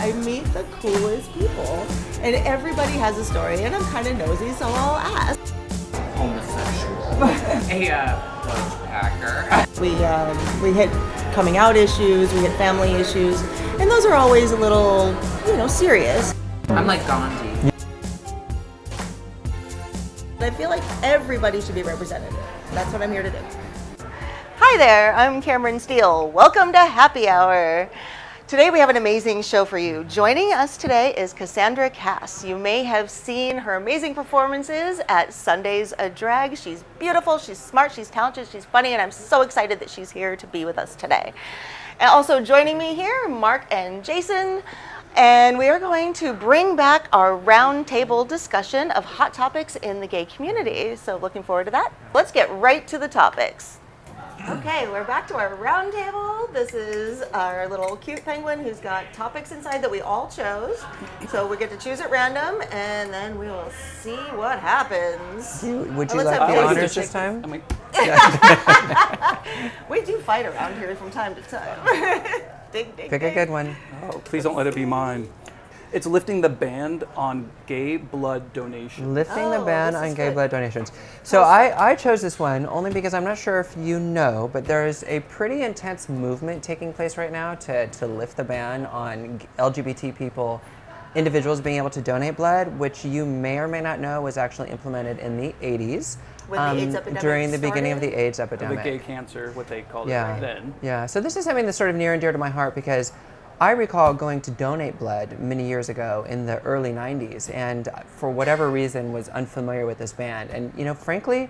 I meet the coolest people. And everybody has a story, and I'm kind of nosy, so I'll ask. Homosexual. A lunch packer. We hit coming out issues, we hit family issues, and those are always a little, serious. I'm like Gandhi. I feel like everybody should be represented. That's what I'm here to do. Hi there, I'm Cameron Stiehl. Welcome to Happy Hour. Today we have an amazing show for you. Joining us today is Cassandra Cass. You may have seen her amazing performances at Sunday's A Drag. She's beautiful, she's smart, she's talented, she's funny, and I'm so excited that she's here to be with us today. And also joining me here, Mark and Jason. And we are going to bring back our roundtable discussion of hot topics in the gay community. So looking forward to that. Let's get right to the topics. Okay, we're back to our roundtable. This is our little cute penguin who's got topics inside that we all chose. So we get to choose at random, and then we will see what happens. Would you like the honors this time? We do fight around here from time to time. Pick a good one. Oh, please don't let it be mine. It's lifting the ban on gay blood donations. Lifting the ban on gay blood donations. So I chose this one only because I'm not sure if you know, but there is a pretty intense movement taking place right now to lift the ban on LGBT people, individuals being able to donate blood, which you may or may not know was actually implemented in the 80s. When the AIDS epidemic during the beginning of started? the AIDS epidemic. The gay cancer, what they called it then. Yeah, so this is something that's sort of near and dear to my heart because I recall going to donate blood many years ago in the early 90s and for whatever reason was unfamiliar with this ban. And frankly,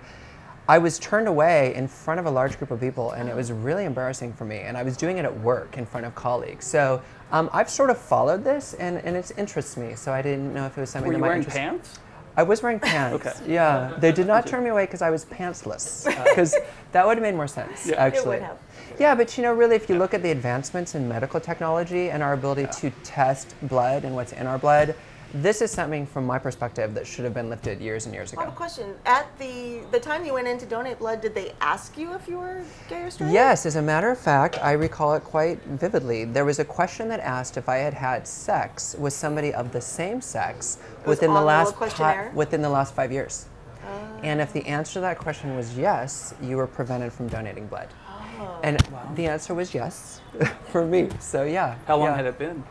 I was turned away in front of a large group of people and it was really embarrassing for me. And I was doing it at work in front of colleagues. So I've sort of followed this and it interests me. So I didn't know if it was something Were that you might wearing interest pants? I was wearing pants. Okay. Yeah. They did not turn me away because I was pantsless. Because that would have made more sense, actually. It would have. Yeah, but really, if you look at the advancements in medical technology and our ability to test blood and what's in our blood, this is something from my perspective that should have been lifted years and years ago. I have a question. At the time you went in to donate blood, did they ask you if you were gay or straight? Yes, as a matter of fact, I recall it quite vividly. There was a question that asked if I had had sex with somebody of the same sex within the last 5 years. And if the answer to that question was yes, you were prevented from donating blood. And the answer was yes for me. So yeah. How long had it been?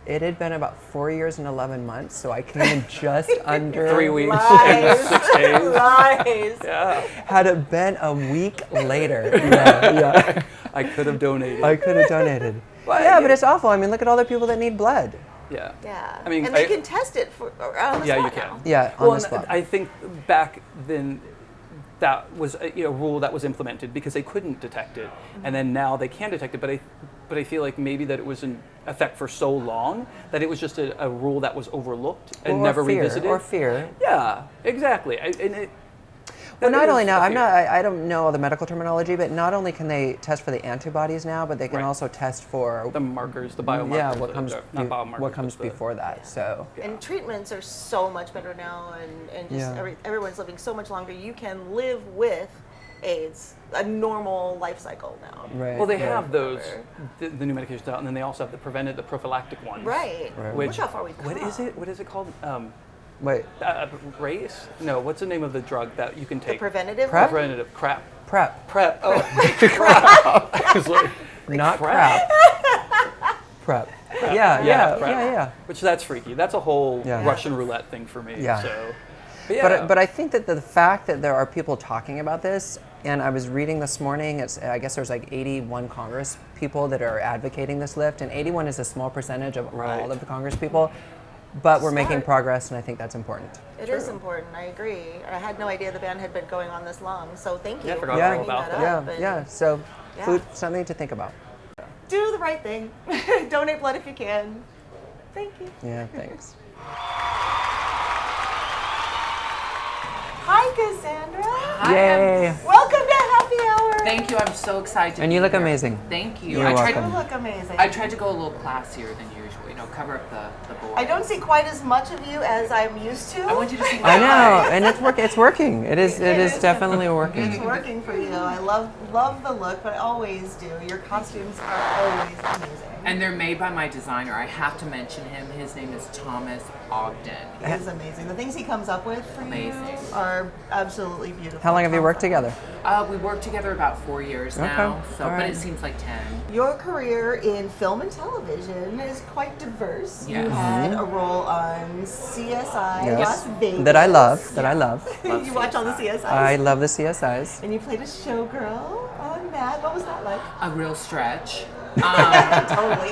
It had been about 4 years and 11 months, so I came in just under 3 weeks Lies. and 6 days. Lies. Yeah. Had it been a week later, yeah. I could have donated. I could have donated. But it's awful. I mean, look at all the people that need blood. Yeah. Yeah. I mean, and they can test it on the spot you can. now. Yeah, on the spot. I think back then that was a rule that was implemented because they couldn't detect it, and then now they can detect it. But I feel like maybe that it was in effect for so long that it was just a rule that was overlooked and never revisited. Or fear. Yeah, exactly. Well, not only now, I don't know all the medical terminology, but not only can they test for the antibodies now, but they can also test for the markers, the biomarkers. Yeah, what comes before that. So. And treatments are so much better now, and just everyone's living so much longer. You can live with AIDS, a normal life cycle now. Right. Well, they have those, the new medications out, and then they also have the prophylactic ones. Right. Which, look how far we've come. What is it called? Wait. Race? No, what's the name of the drug that you can take? The preventative? Prep? Preventative. Crap. Prep. Oh, crap. I was like, Not crap. Prep. Yeah. Which that's freaky. That's a whole Yeah. Russian roulette thing for me. Yeah. So, but I think that the fact that there are people talking about this, and I was reading this morning, I guess there's like 81 Congress people that are advocating this lift, and 81 is a small percentage of all of the Congress people. But we're making progress, and I think that's important. It is important. I agree. I had no idea the ban had been going on this long. So thank you I for forgot bringing all about that that. up. So food, something to think about. Do the right thing. Donate blood if you can. Thank you. Yeah, thanks. Hi, Cassandra. Hi, Yay! Welcome to Happy Hour. Thank you. I'm so excited to And be you look here. amazing. Thank you. You're welcome. You look amazing. I tried to go a little classier than usual. Cover up the board. I don't see quite as much of you as I'm used to. I want you to see my I know, eyes. and it's working. It is definitely working. It's working for you. I love the look, but I always do. Your costumes are always amazing. And they're made by my designer. I have to mention him. His name is Thomas Ogden. He is amazing. The things he comes up with for Amazing. you are absolutely beautiful. How long have you worked together? We worked together about 4 years now, so All but right. it seems like 10. Your career in film and television is quite diverse. You Yes. had a role on CSI Yes. Las Vegas. That I love. That I love. You watch all the CSIs. I love the CSIs. And you played a showgirl on that. What was that like? A real stretch. Totally.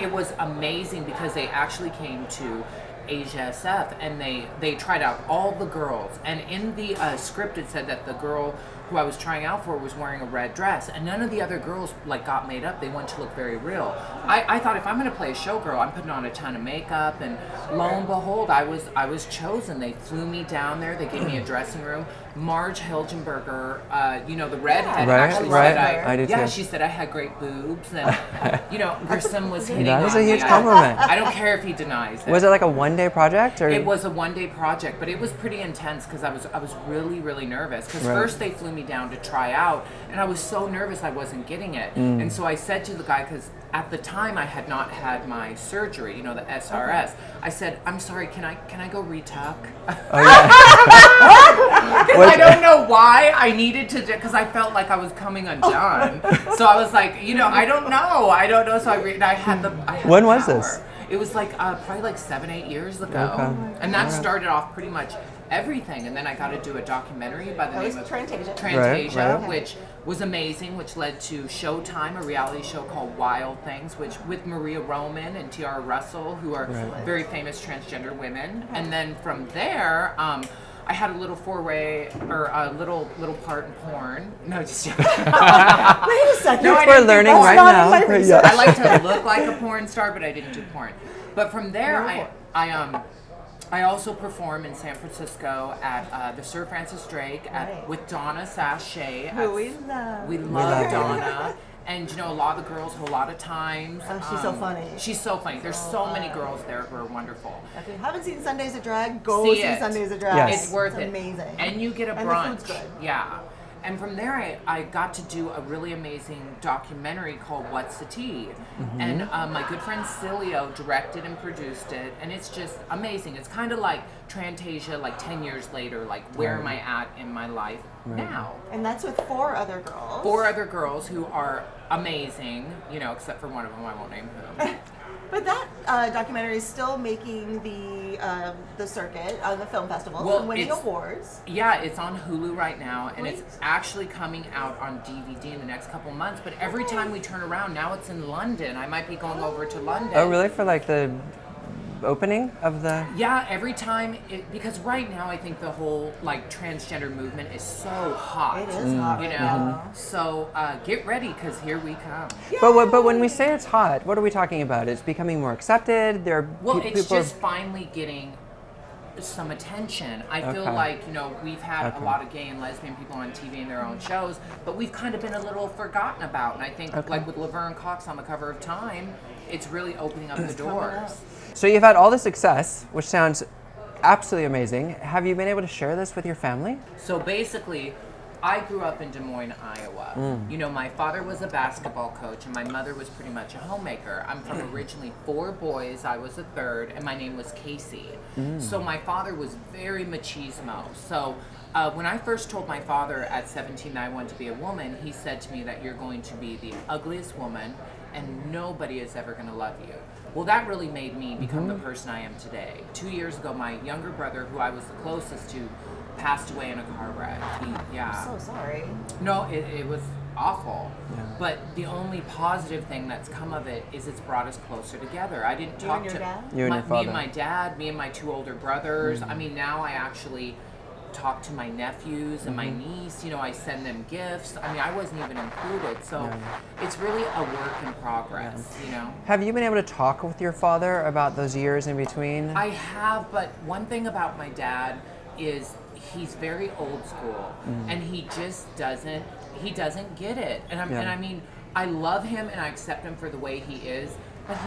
It was amazing because they actually came to Asia SF and they tried out all the girls, and in the script it said that the girl who I was trying out for was wearing a red dress, and none of the other girls got made up. They wanted to look very real. I thought, if I'm going to play a showgirl, I'm putting on a ton of makeup, and lo and behold, I was chosen. They flew me down there. They gave me a dressing room. Marge Helgenberger, the redhead, actually said I did too. she said I had great boobs, and Grissom was hitting That is on a huge me. compliment. I don't care if he denies it. Was it like a one-day project, or? It was a one-day project, but it was pretty intense because I was really, really nervous. Because Right. first they flew me down to try out, and I was so nervous I wasn't getting it. And so I said to the guy, because at the time I had not had my surgery, the SRS. I said, "I'm sorry, can I go retuck?" Oh, yeah. Because I don't know why I needed to, because I felt like I was coming undone. So I was like, I don't know. So I had the. I had When the was power. this? It was probably 7-8 years ago, Okay. and that Alright. started off pretty much everything. And then I got to do a documentary by the That name was of Trantasia. Trantasia, Right. which was amazing, which led to Showtime, a reality show called Wild Things, which with Maria Roman and Tiara Russell, who are Right. very famous transgender women. And then from there, I had a little foray, or a little part in porn. No, just joking. Wait a second. No, I We're didn't do learning porn. right Not in now. my research. Yeah. I like to look like a porn star, but I didn't do porn. But from there, I also perform in San Francisco at the Sir Francis Drake Right. with Donna Sachet. Who we love. We love love Donna. And a lot of the girls, a lot of times. Oh, she's so funny. She's so funny. There's so many girls there who are wonderful. If you haven't seen Sundays at Drag, go See see it. Sundays at Drag. Yes. It's worth it. Amazing. And you get a And brunch. the food's good. Yeah. And from there, I got to do a really amazing documentary called What's the Tea? And my good friend Cilio directed and produced it. And it's just amazing. It's kind of like Trantasia, 10 years later. Where am I at in my life now? And that's with 4 other girls. 4 other girls who are amazing, except for one of them, I won't name who. But that documentary is still making the circuit on the film festivals Well, and winning it's- awards. Yeah, it's on Hulu right now, and it's Great. actually coming out on DVD in the next couple months. But every time we turn around, now it's in London. I might be going over to London. Oh, really? For the opening of the? Yeah, every time, because right now I think the whole transgender movement is so hot. It is hot You right know, now. so get ready because here we come. But when we say it's hot, what are we talking about? It's becoming more accepted. There are Well, people it's just finally getting some attention. I feel Okay. like, we've had Okay. a lot of gay and lesbian people on TV in their own shows, but we've kind of been a little forgotten about. And I think, with Laverne Cox on the cover of Time, it's really opening up the doors. So you've had all the success, which sounds absolutely amazing. Have you been able to share this with your family? So basically, I grew up in Des Moines, Iowa. My father was a basketball coach and my mother was pretty much a homemaker. I'm from originally 4 boys, I was a third, and my name was Casey. So my father was very machismo. So when I first told my father at 17 I wanted to be a woman, he said to me that you're going to be the ugliest woman and nobody is ever going to love you. Well, that really made me become the person I am today. 2 years ago, my younger brother, who I was the closest to, passed away in a car wreck. So sorry. No, it was awful. But the only positive thing that's come of it is it's brought us closer together. I didn't You talk and your to dad? You and me your father. and my dad, me and my 2 older brothers. I mean, now I actually talk to my nephews and my niece. I send them gifts. I mean, I wasn't even included. So it's really a work in progress, Have you been able to talk with your father about those years in between? I have, but one thing about my dad is he's very old school and he just doesn't get it. And I mean, I love him and I accept him for the way he is, but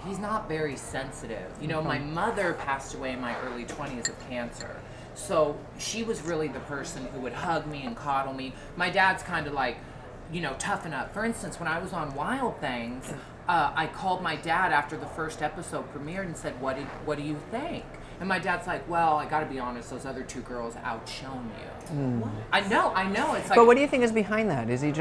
he's not very sensitive. My mother passed away in my early 20s of cancer. So she was really the person who would hug me and coddle me. My dad's kind of toughen up. For instance, when I was on Wild Things, I called my dad after the first episode premiered and said, what do you think? And my dad's like, well, I got to be honest, those other 2 girls outshone you. I know. It's like. But what do you think is behind that? Is he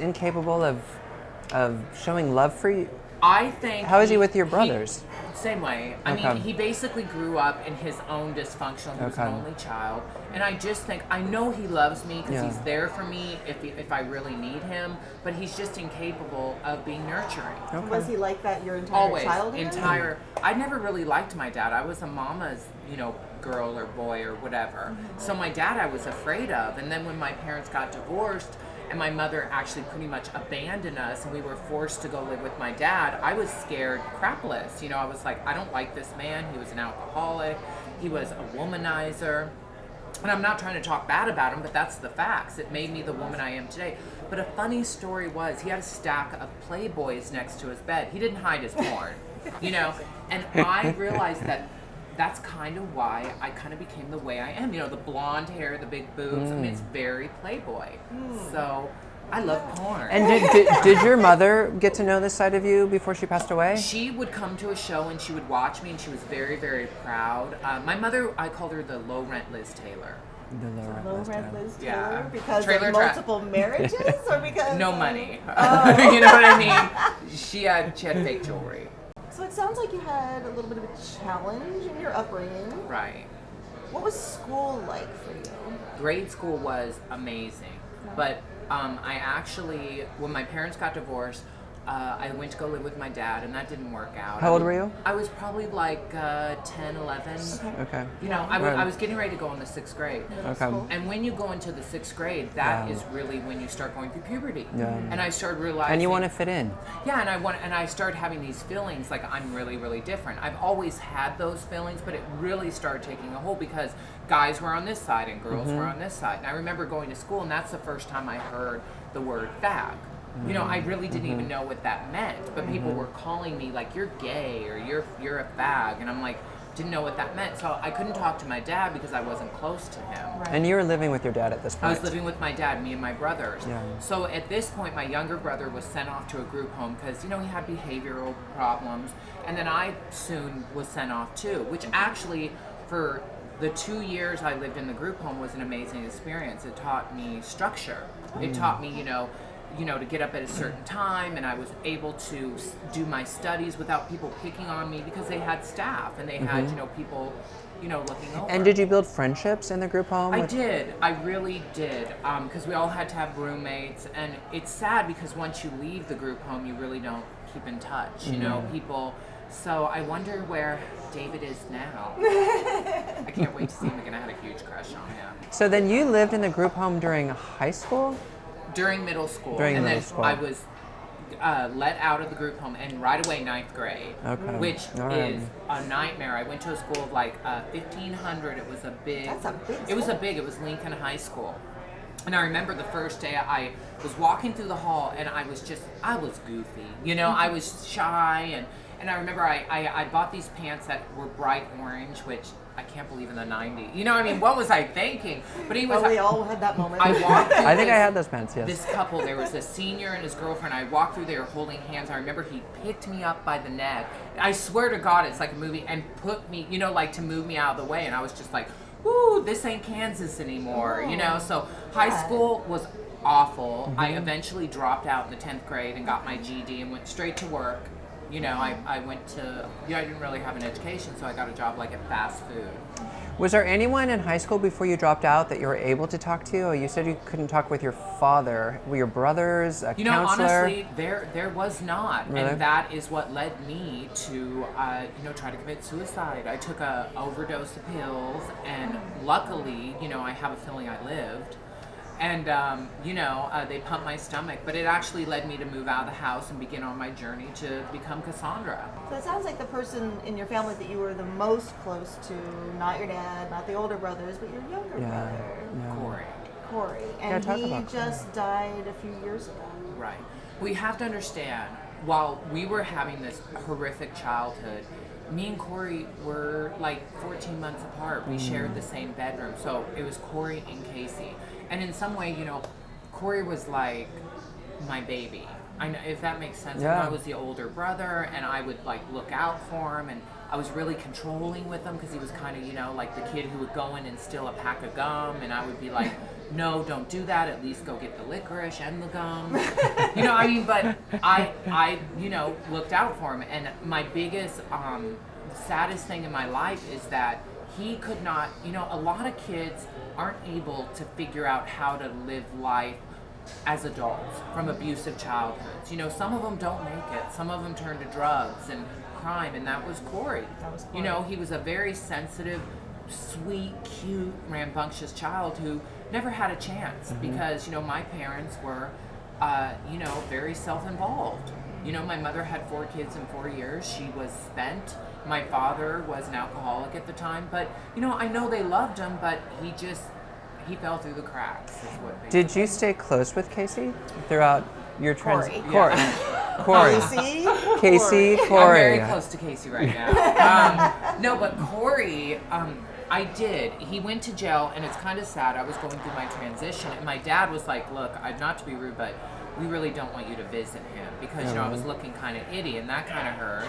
incapable of showing love for you? I think. How is he with your brothers? Same way. I mean, he basically grew up in his own dysfunction. He was an only child. And I just think, I know he loves me because he's there for me if I really need him, but he's just incapable of being nurturing. Okay. Was he like that your entire childhood? I never really liked my dad. I was a mama's, girl or boy or whatever. So my dad I was afraid of. And then when my parents got divorced, and my mother actually pretty much abandoned us and we were forced to go live with my dad, I was scared crapless. I was like, I don't like this man. He was an alcoholic. He was a womanizer. And I'm not trying to talk bad about him, but that's the facts. It made me the woman I am today. But a funny story was he had a stack of Playboys next to his bed. He didn't hide his porn, And I realized that that's kind of why I kind of became the way I am. The blonde hair, the big boobs. I mean, it's very Playboy. So I love porn. And did your mother get to know this side of you before she passed away? She would come to a show and she would watch me, and she was very, very proud. My mother, I called her the low rent Liz Taylor. The low rent Liz Taylor? Yeah. Because Trailer of multiple marriages, or because no money? You know what I mean? She had fake jewelry. So it sounds like you had a little bit of a challenge in your upbringing. Right. What was school like for you? Grade school was amazing, but I actually, when my parents got divorced, I went to go live with my dad, and that didn't work out. How old were you? I was probably like 10, 11. Okay. I was getting ready to go into 6th grade. Okay. And when you go into the 6th grade, that is really when you start going through puberty. Yeah. And I started realizing. And you want to fit in. Yeah, and I started having these feelings like I'm really, really different. I've always had those feelings, but it really started taking a hold because guys were on this side and girls were on this side. And I remember going to school, and that's the first time I heard the word fag. I really didn't even know what that meant, but people were calling me like, you're gay or you're a fag, and I'm like, didn't know what that meant. So I couldn't talk to my dad because I wasn't close to him. Right. And you were living with your dad at this point? I was living with my dad, me and my brothers. Yeah. So at this point, my younger brother was sent off to a group home because, he had behavioral problems. And then I soon was sent off too, which actually, for the 2 years I lived in the group home, was an amazing experience. It taught me structure. It taught me, to get up at a certain time, and I was able to do my studies without people picking on me because they had staff and they had, people, looking over. And did you build friendships in the group home? I did. I really did. Because we all had to have roommates, and it's sad because once you leave the group home, you really don't keep in touch, people. So I wonder where David is now. I can't wait to see him again. I had a huge crush on him. So then you lived in the group home during high school? During middle school. During middle then school. I was let out of the group home, and right away 9th grade, which is a nightmare. I went to a school of like 1,500. It was a big. That's a big. It was a big. It was Lincoln High School. And I remember the first day I was walking through the hall, and I was goofy. I was shy, and I remember I bought these pants that were bright orange, which I can't believe in the 90s. What was I thinking? But he was. We all had that moment. I walked through I think I had those pants, yes. This couple, there was a senior and his girlfriend. I walked through, they were holding hands. I remember he picked me up by the neck. I swear to God, it's like a movie, and put me, to move me out of the way. And I was just like, ooh, this ain't Kansas anymore, So high school was awful. I eventually dropped out in the 10th grade and got my GED and went straight to work. I went to, I didn't really have an education, so I got a job like at fast food. Was there anyone in high school before you dropped out that you were able to talk to? You said you couldn't talk with your father. Were your brothers, a counselor? Honestly, there was not. Really? And that is what led me to, try to commit suicide. I took a overdose of pills, and luckily, I have a feeling I lived. And, they pumped my stomach, but it actually led me to move out of the house and begin on my journey to become Cassandra. So it sounds like the person in your family that you were the most close to, not your dad, not the older brothers, but your younger brother. Yeah. Corey. And he just died a few years ago. Right. We have to understand, while we were having this horrific childhood, me and Corey were like 14 months apart. We shared the same bedroom. So it was Corey and Casey. And in some way, Corey was like my baby. I know, if that makes sense. Yeah. And I was the older brother, and I would like look out for him, and I was really controlling with him because he was kind of, you know, like the kid who would go in and steal a pack of gum, and I would be like, no, don't do that. At least go get the licorice and the gum. You know, I mean, but I, you know, looked out for him, and my biggest, saddest thing in my life is that he could not, you know, a lot of kids aren't able to figure out how to live life as adults from abusive childhoods. You know, some of them don't make it. Some of them turn to drugs and crime, and that was Corey. You know, he was a very sensitive, sweet, cute, rambunctious child who never had a chance because, you know, my parents were, you know, very self-involved. You know, my mother had 4 kids in 4 years. She was spent. My father was an alcoholic at the time, but, you know, I know they loved him, but he fell through the cracks. Is what they Did you stay close with Casey throughout your Corey. Corey. Corey. Casey, I'm Corey. very close to Casey right now. No, but Corey, I did. He went to jail, and it's kind of sad. I was going through my transition, and my dad was like, look, not to be rude, but we really don't want you to visit him because, you know, I was looking kind of itty, and that kind of hurt.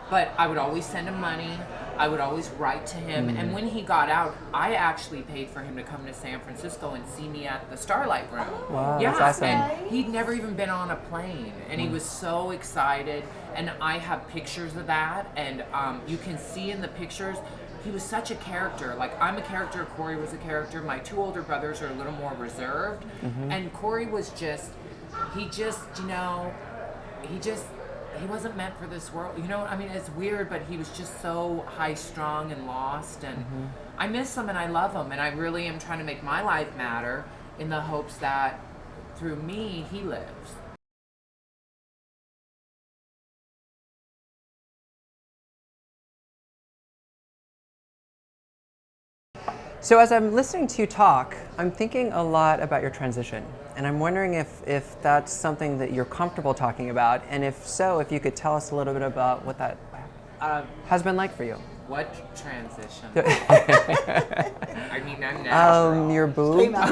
But I would always send him money. I would always write to him. And when he got out, I actually paid for him to come to San Francisco and see me at the Starlight Room. Wow, yeah, that's awesome. And he'd never even been on a plane. And he was so excited. And I have pictures of that. And you can see in the pictures, he was such a character. Like, I'm a character, Corey was a character. My 2 older brothers are a little more reserved. And Corey was just, he wasn't meant for this world. You know, I mean, it's weird, but he was just so high-strung and lost. And I miss him and I love him. And I really am trying to make my life matter in the hopes that through me, he lives. So as I'm listening to you talk, I'm thinking a lot about your transition. And I'm wondering if that's something that you're comfortable talking about. And if so, if you could tell us a little bit about what that has been like for you. What transition? I mean, I'm natural. Your boob? Came out.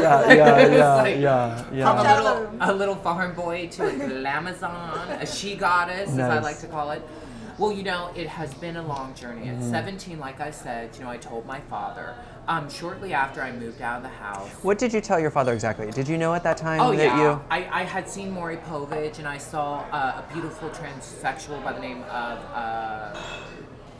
Yeah. From a little farm boy to a glamazon, a she-goddess, as I like to call it. Well, you know, it has been a long journey. At 17, like I said, you know, I told my father. Shortly after I moved out of the house. What did you tell your father exactly? Did you know at that time Oh, that yeah. you... I had seen Maury Povich, and I saw a beautiful transsexual by the name of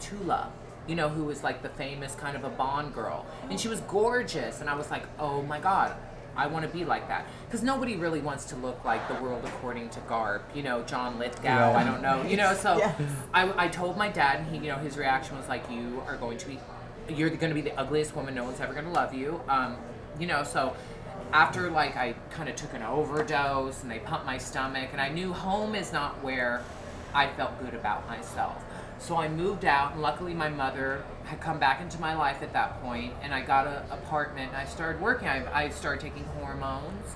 Tula, you know, who was like the famous kind of a Bond girl. And she was gorgeous, and I was like, oh my God, I want to be like that. Because nobody really wants to look like the world according to Garp, you know, John Lithgow, I don't know, you know, so Yes. I told my dad, and he, you know, his reaction was like, you're going to be the ugliest woman, no one's ever going to love you, you know, so after like I kind of took an overdose and they pumped my stomach, and I knew home is not where I felt good about myself. So I moved out, and luckily my mother had come back into my life at that point, and I got an apartment, and I started working. I started taking hormones,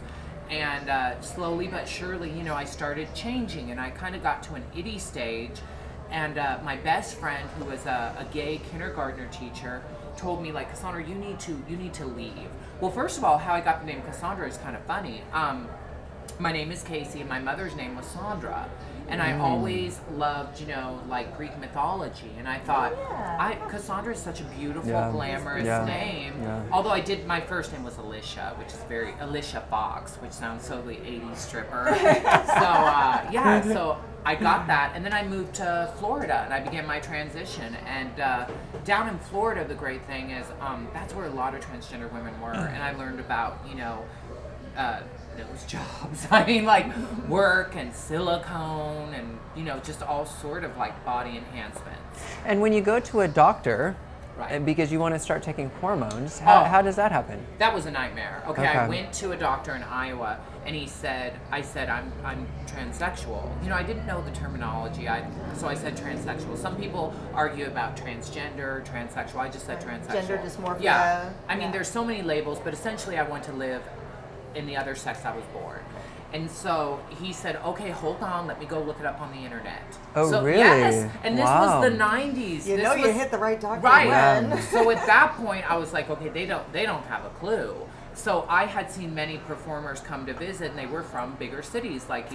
and slowly but surely, you know, I started changing, and I kind of got to an itty stage, and my best friend, who was a gay kindergartner teacher, told me, like, Cassandra, you need to leave. Well, first of all, how I got the name Cassandra is kind of funny. My name is Casey, and my mother's name was Sandra. And I always loved, you know, like Greek mythology. And I thought, Cassandra is such a beautiful, glamorous name. Yeah. Although my first name was Alicia, which is Alicia Fox, which sounds so the 80s stripper. So I got that. And then I moved to Florida, and I began my transition. And down in Florida, the great thing is that's where a lot of transgender women were. And I learned about, you know, those jobs. I mean, like work and silicone and, you know, just all sort of like body enhancements. And when you go to a doctor, right, because you want to start taking hormones, how does that happen? That was a nightmare. Okay, I went to a doctor in Iowa, and I said I'm transsexual. You know, I didn't know the terminology. So I said transsexual. Some people argue about transgender, transsexual. I just said transsexual. Gender dysmorphia. Yeah. I mean, there's so many labels, but essentially I want to live in the other sex I was born. And so he said, okay, hold on, let me go look it up on the internet. Oh, so, really? Yes, and this was the 90s. You know you hit the right doctor. Right. When. So at that point, I was like, okay, they don't have a clue. So I had seen many performers come to visit, and they were from bigger cities like,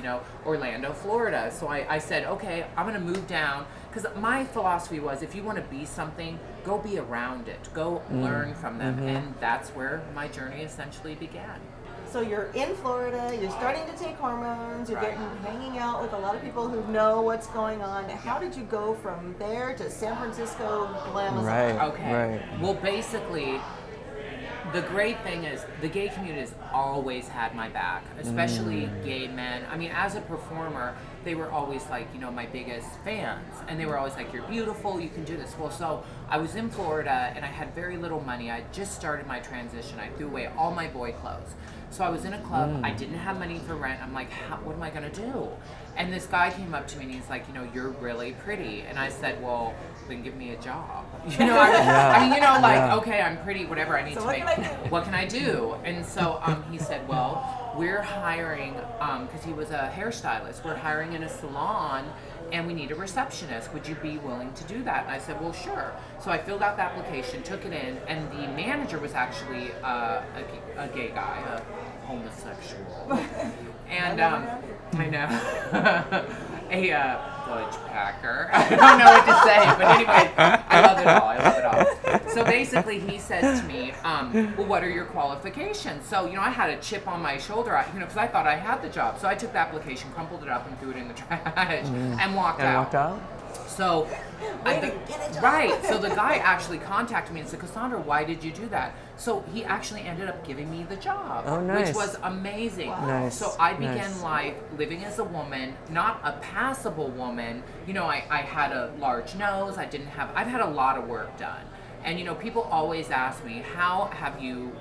Orlando, Florida. So I said, okay, I'm going to move down, because my philosophy was, if you want to be something, go be around it, go learn from them. And that's where my journey essentially began. So you're in Florida, you're starting to take hormones, you're Right. hanging out with a lot of people who know what's going on. How did you go from there to San Francisco glamazon? Right. Okay. Right. Well, basically, the great thing is the gay community has always had my back, especially gay men. I mean, as a performer, they were always like, my biggest fans. And they were always like, you're beautiful, you can do this. Well, so I was in Florida and I had very little money. I just started my transition. I threw away all my boy clothes. So I was in a club. I didn't have money for rent. I'm like, what am I going to do? And this guy came up to me and he's like, you're really pretty. And I said, well, then give me a job. Okay, I'm pretty, whatever I need So to what make. can I do? What can I do? And so he said, well, we're hiring, because he was a hairstylist, we're hiring in a salon and we need a receptionist. Would you be willing to do that? And I said, well, sure. So I filled out the application, took it in, and the manager was actually a gay guy, a homosexual. And I know. A Butch Packer. I don't know what to say, but anyway, I love it all. So basically, he said to me, well, what are your qualifications? So, I had a chip on my shoulder, because I thought I had the job. So I took the application, crumpled it up, and threw it in the trash, and walked out. So, right. So the guy actually contacted me and said, Cassandra, why did you do that? So he actually ended up giving me the job, which was amazing. Nice. So I began life living as a woman, not a passable woman. I had a large nose. I've had a lot of work done. And people always ask me, how have you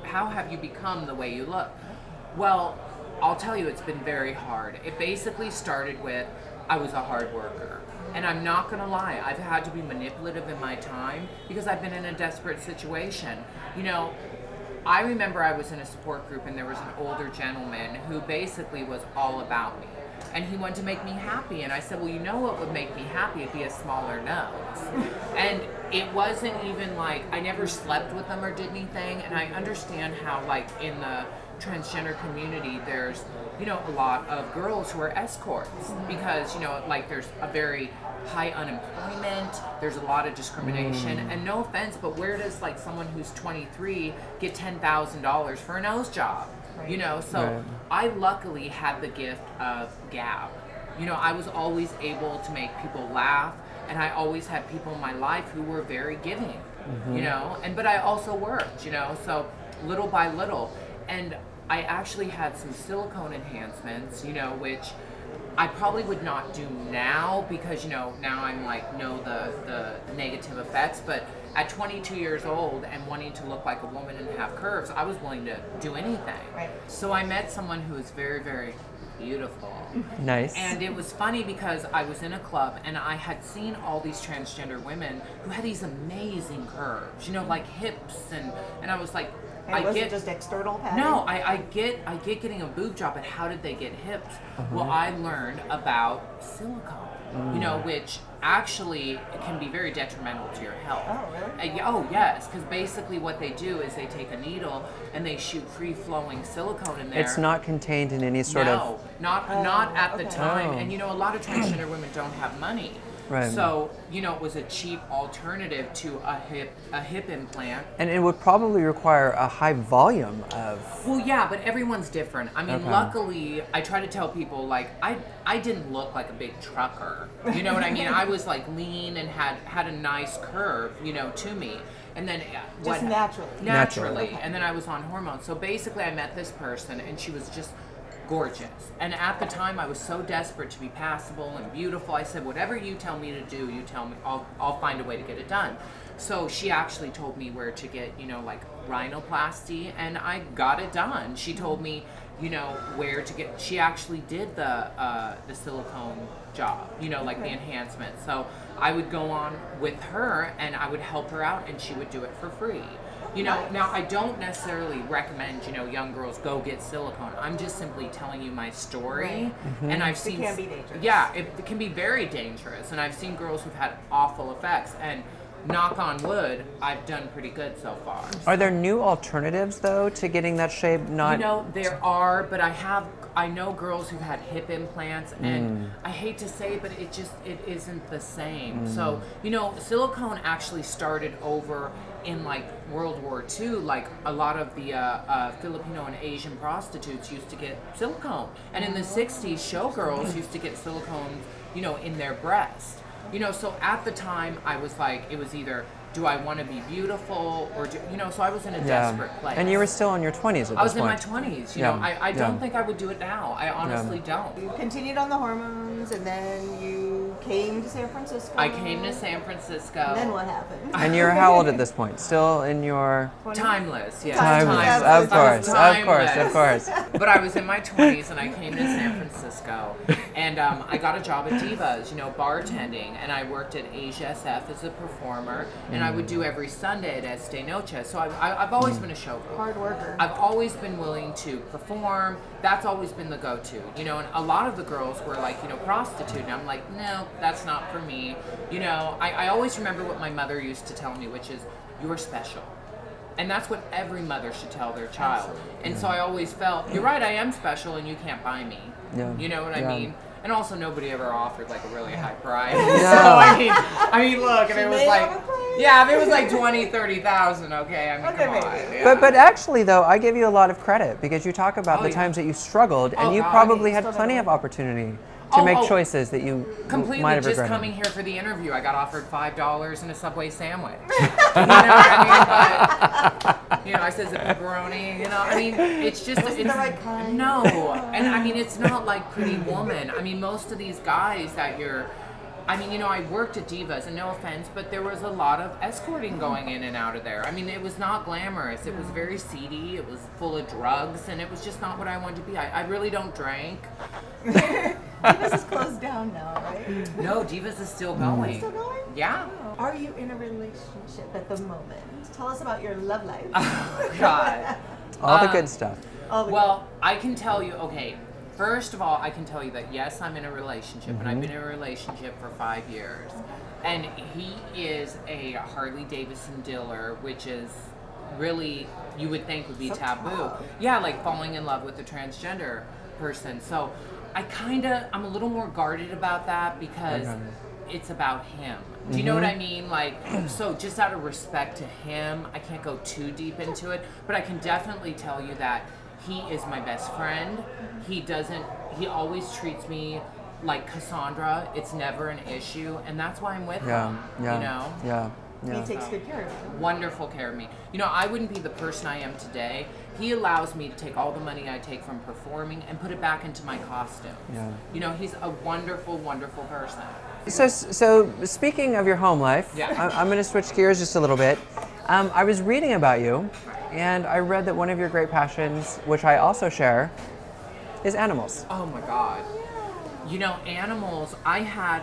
become the way you look? Well, I'll tell you, it's been very hard. It basically started with, I was a hard worker. And I'm not going to lie, I've had to be manipulative in my time because I've been in a desperate situation. I remember I was in a support group and there was an older gentleman who basically was all about me. And he wanted to make me happy. And I said, well, what would make me happy? It'd be a smaller nose. And it wasn't even like, I never slept with them or did anything. And I understand how, like, in the transgender community, there's, a lot of girls who are escorts because, there's a very high unemployment, there's a lot of discrimination, and no offense, but where does someone who's 23 get $10,000 for a nose job? So Right. I luckily had the gift of gab. I was always able to make people laugh, and I always had people in my life who were very giving, but I also worked, so little by little. And I actually had some silicone enhancements, which I probably would not do now because, now I'm know the negative effects. But at 22 years old and wanting to look like a woman and have curves, I was willing to do anything. Right. So I met someone who was very, very beautiful. Nice. And it was funny because I was in a club and I had seen all these transgender women who had these amazing curves, like hips, and I was like, And was it just external padding? no, I get getting a boob job, but how did they get hips? Well, I learned about silicone, which actually can be very detrimental to your health. Oh, really? Oh, yes, because basically what they do is they take a needle and they shoot free-flowing silicone in there. It's not contained in any sort no, of... not at the okay. time. Oh. And a lot of transgender women don't have money. Right. So, it was a cheap alternative to a hip implant. And it would probably require a high volume of... Well, yeah, but everyone's different. I mean, Okay. luckily, I try to tell people, I didn't look like a big trucker. You know what I mean? I was, lean and had a nice curve, to me. And then... Just naturally. Naturally. Okay. And then I was on hormones. So basically, I met this person, and she was just gorgeous. And at the time, I was so desperate to be passable and beautiful. I said, whatever you tell me to do, you tell me, I'll find a way to get it done. So she actually told me where to get, rhinoplasty, and I got it done. She told me, where to get, she actually did the silicone job, the enhancement. So I would go on with her and I would help her out and she would do it for free. Now I don't necessarily recommend, young girls go get silicone. I'm just simply telling you my story. Right. And I've seen... It can be dangerous. Yeah, it can be very dangerous. And I've seen girls who've had awful effects. And knock on wood, I've done pretty good so far. Are there new alternatives though to getting that shape? Not You know, there are, but I know girls who've had hip implants, and I hate to say it, but it isn't the same. So, you know, silicone actually started over in like World War II. Like a lot of the Filipino and Asian prostitutes used to get silicone, and in the 60s, showgirls used to get silicone, you know, in their breast. You know, so at the time, I was like, it was either, do I want to be beautiful, or so I was in a desperate place. And you were still in your 20s at this point. I was in my 20s, you know. I don't think I would do it now. I honestly don't. You continued on the hormones, and then you came to San Francisco. I came to San Francisco. And then what happened? And you're how old at this point? Still in your... Timeless, yeah. Timeless. Of course. But I was in my 20s, and I came to San Francisco, and I got a job at Divas, you know, bartending, and I worked at Asia SF as a performer, and I would do every Sunday at Este Noche. So I've always been a showgirl. Hard worker. I've always been willing to perform. That's always been the go-to, you know, and a lot of the girls were like, you know, prostitute, and I'm like, no, that's not for me. You know, I always remember what my mother used to tell me, which is, you're special. And that's what every mother should tell their child. And so I always felt, you're right, I am special, and you can't buy me. Yeah. You know what I mean? And also, nobody ever offered like a really high price. No. So I mean, look, if it was like, if it was like 20,000, 30,000, okay, I mean, come on. Yeah. But actually, though, I give you a lot of credit because you talk about the times that you struggled, and you probably had plenty of opportunity to make choices that you completely might have just regretted. coming here for the interview, I got offered $5 and a Subway sandwich. You know what I mean? But, you know, I says a pepperoni. You know, I mean, it's just it's the right kind. No, and I mean, it's not like Pretty Woman. I mean, most of these guys that I mean, you know, I worked at Divas, and no offense, but there was a lot of escorting going in and out of there. I mean, it was not glamorous. It was very seedy. It was full of drugs, and it was just not what I wanted to be. I really don't drink. Divas is closed down now, right? No, Divas is still going. Still going? Yeah. Are you in a relationship at the moment? Tell us about your love life. Oh, God. All the good stuff. Well, I can tell you, okay, first of all, I can tell you that yes, I'm in a relationship, and I've been in a relationship for 5 years. And he is a Harley Davidson dealer, which is really, you would think would be taboo. Yeah, like falling in love with a transgender person. So I'm a little more guarded about that because it's about him. Do you know what I mean? Like, so just out of respect to him, I can't go too deep into it, but I can definitely tell you that he is my best friend. He always treats me like Cassandra. It's never an issue, and that's why I'm with him. You know? Yeah. He takes good care of you. Wonderful care of me. You know, I wouldn't be the person I am today. He allows me to take all the money I take from performing and put it back into my costumes. Yeah. You know, he's a wonderful, wonderful person. So speaking of your home life, I'm going to switch gears just a little bit. I was reading about you, and I read that one of your great passions, which I also share, is animals. Oh my God. You know, animals, I had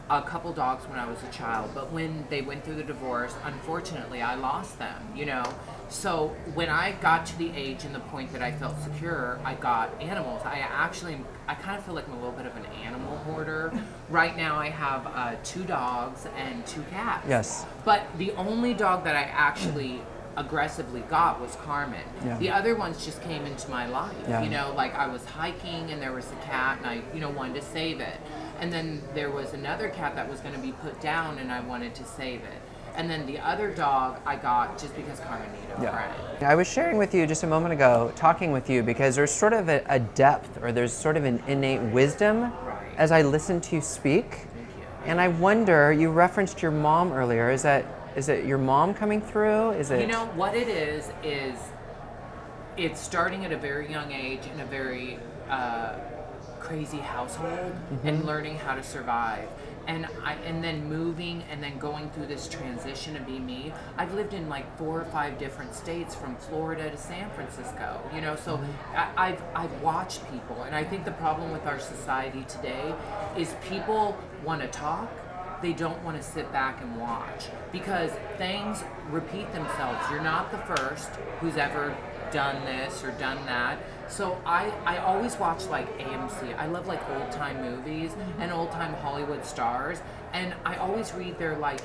a couple dogs when I was a child, but when they went through the divorce, unfortunately, I lost them, you know. So when I got to the age and the point that I felt secure, I got animals. I kind of feel like I'm a little bit of an animal hoarder. Right now I have 2 dogs and 2 cats. Yes. But the only dog that I actually aggressively got was Carmen. Yeah. The other ones just came into my life. Yeah. You know, like I was hiking and there was a cat and I, you know, wanted to save it. And then there was another cat that was going to be put down and I wanted to save it. And then the other dog I got just because Carmen needed a friend. I was sharing with you just a moment ago, talking with you, because there's sort of a depth, or there's sort of an innate wisdom as I listen to you speak. Thank you. And I wonder, you referenced your mom earlier, is it your mom coming through? Is it? You know, what it is it's starting at a very young age in a very crazy household and learning how to survive. And then moving and then going through this transition to be me. I've lived in like 4 or 5 different states from Florida to San Francisco, you know, so I've watched people, and I think the problem with our society today is people want to talk, they don't want to sit back and watch because things repeat themselves. You're not the first who's ever done this or done that. So I always watch like AMC. I love like old time movies and old time Hollywood stars. And I always read their like,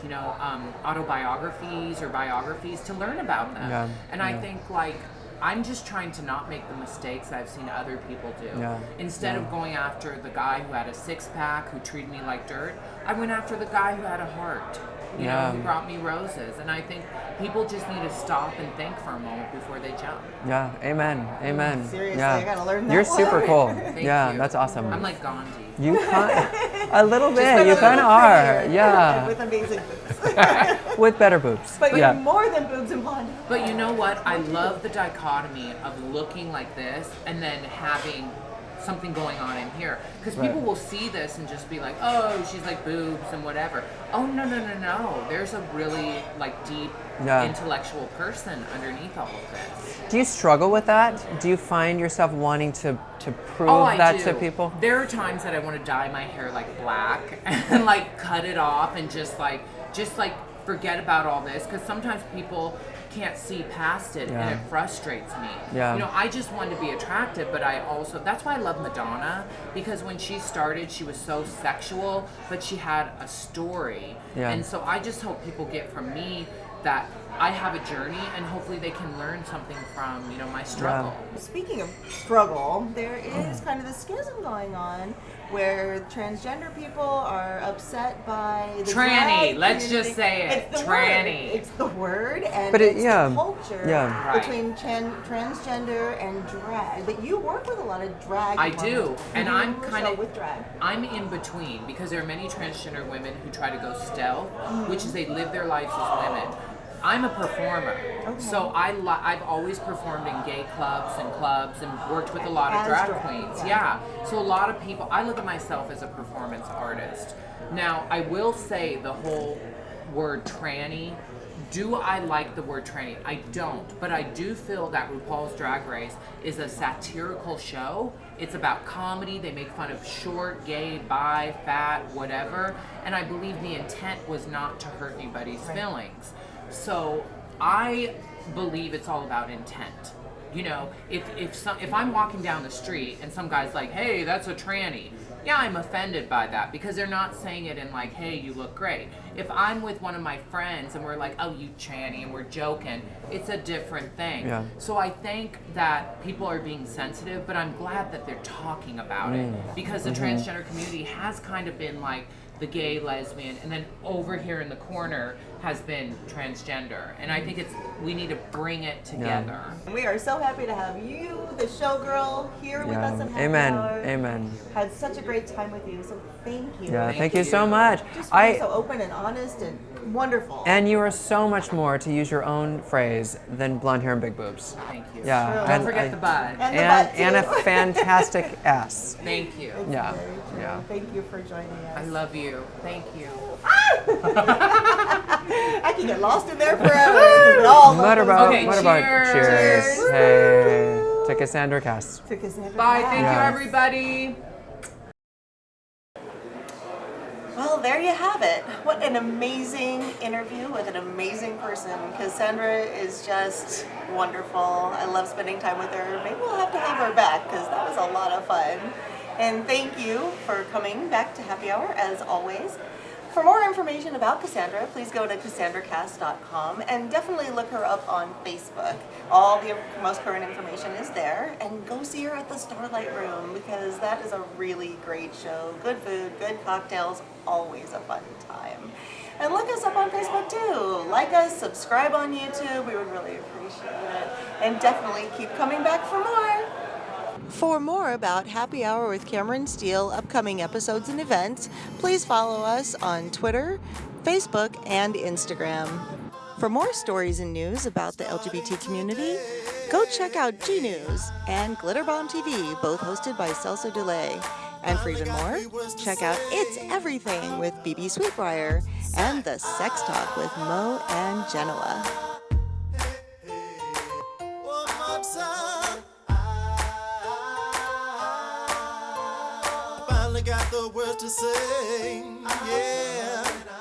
autobiographies or biographies to learn about them. Yeah. And I think like, I'm just trying to not make the mistakes I've seen other people do. Yeah. Instead of going after the guy who had a six-pack, who treated me like dirt, I went after the guy who had a heart, who brought me roses. And I think people just need to stop and think for a moment before they jump. Yeah, amen, amen. Seriously, yeah. I gotta learn that You're one. super cool. Thank yeah, you. that's awesome. I'm like Gandhi. You a little bit. But You a kind of little are. prettier Yeah. and with amazing boobs. With better boobs. But yeah. you're more than boobs and blonde. But you know what? I love the dichotomy of looking like this and then having something going on in here. Because people will see this and just be like, oh, she's like boobs and whatever. Oh, no. There's a really like deep intellectual person underneath all of this. Do you struggle with that? Do you find yourself wanting to prove that to people? There are times that I want to dye my hair like black and like cut it off and just like forget about all this, because sometimes people can't see past it and it frustrates me. Yeah. I just want to be attractive, but I also, that's why I love Madonna, because when she started, she was so sexual, but she had a story. Yeah. And so I just hope people get from me that I have a journey, and hopefully they can learn something from, my struggle. Speaking of struggle, there is kind of the schism going on where transgender people are upset by the Tranny, drag let's community. just say it. It's the Tranny. Word. It's the word, and But it's the culture Yeah. between transgender and drag. But you work with a lot of drag. I do, women. and You I'm do a kind show of with drag. I'm in between, because there are many transgender women who try to go stealth, which is they live their lives as women. I'm a performer, so I've always performed in gay clubs and worked with a lot of As drag drag, queens. yeah. So a lot of people, I look at myself as a performance artist. Now, I will say the whole word tranny. Do I like the word tranny? I don't, but I do feel that RuPaul's Drag Race is a satirical show. It's about comedy. They make fun of short, gay, bi, fat, whatever. And I believe the intent was not to hurt anybody's feelings. So I believe it's all about intent. If I'm walking down the street and some guy's like, hey, that's a tranny. Yeah, I'm offended by that, because they're not saying it in like, hey, you look great. If I'm with one of my friends and we're like, oh, you tranny, and we're joking, it's a different thing. Yeah. So I think that people are being sensitive, but I'm glad that they're talking about it, because the transgender community has kind of been like the gay, lesbian, and then over here in the corner has been transgender. And I think we need to bring it together. We are so happy to have you, the showgirl, here with us at Happy Amen. Hour. Amen. Had such a great time with you, so thank you. Yeah, thank you so much. Just being so open and honest and wonderful. And you are so much more, to use your own phrase, than blonde hair and big boobs. Thank you. Yeah. True. Don't forget the butt. And the butt, too. and a fantastic ass. Thank you. It's Yeah. very true. Yeah. Thank you for joining us. I love you. Thank you. I can get lost in there forever. 'Cause it all What goes about, Okay, what about cheers. cheers? Hey, to Cassandra Cass. to Cassandra Bye. Cass. Thank you, Yeah. everybody. Well, there you have it. What an amazing interview with an amazing person. Cassandra is just wonderful. I love spending time with her. Maybe we'll have to have her back, because that was a lot of fun. And thank you for coming back to Happy Hour, as always. For more information about Cassandra, please go to CassandraCass.com and definitely look her up on Facebook. All the most current information is there. And go see her at the Starlight Room, because that is a really great show. Good food, good cocktails, always a fun time. And look us up on Facebook too. Like us, subscribe on YouTube. We would really appreciate it. And definitely keep coming back for more. For more about Happy Hour with Cameron Stiehl, upcoming episodes and events, please follow us on Twitter, Facebook, and Instagram. For more stories and news about the LGBT community, go check out G News and Glitter Bomb TV, both hosted by Celso Delay. And for even more, check out It's Everything with BB Sweetbriar and The Sex Talk with Mo and Genoa. Finally got the words to say. Yeah.